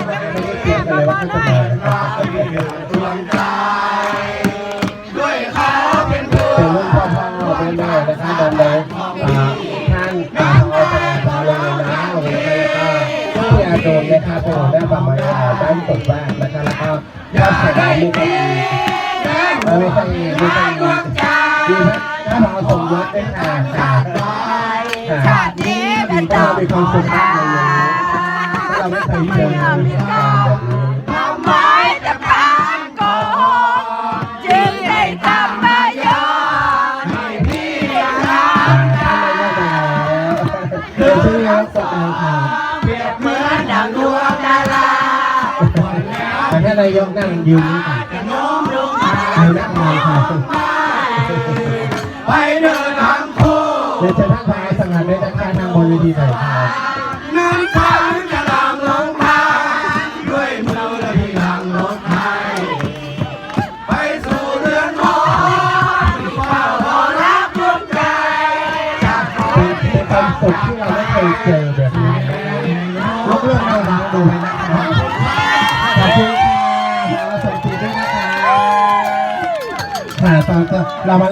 ไม่ได้เตรียมกันเลยว่าเขาจะมาด้วยเขาเป็นรุ่นพ่อเป็นแม่นะคะดังนั้นท่านเอาสนามมาลงนะลงแล้วก็ที่อาโดนนะคะเป็นหัวหน้าป่าไม้ด้านตกบ้านนะคะแล้วก็ยอดสนามมีคนไม่ใช่ดีนะถ้าเราสมยศได้ค่ะชาตินี้เป็นต่อมีความสุขมากเลยเราไม่เคยเจอแบบนี้ทำไมจะผ่านก่อนจึงได้ทำประโยชน์ให้พี่ทำได้เดี๋ยวชื่อแล้วสดเลยค่ะเปรียบเหมือนดังดวงดาราแต่ถ้านายกนั่งยืนนี่ค่ะนั่งนานค่ะไปเดินทางคู่เดี๋ยวจะทักทายสงัดในทักทายทางบนเวทีหน่อยครับน้ำค้างจะลามลงทางด้วยมือและพี่ลังรถไทยไปสู่เรือนหอเฝ้ารอรับดวงใจเป็นความสุขที่เราไม่เคยเจอแบบนี้ยกเรื่องเราดังดูให้นะครับขอบคุณค่ะขอสวัสดีด้วยนะคะค่ะตอนเรามาเล่า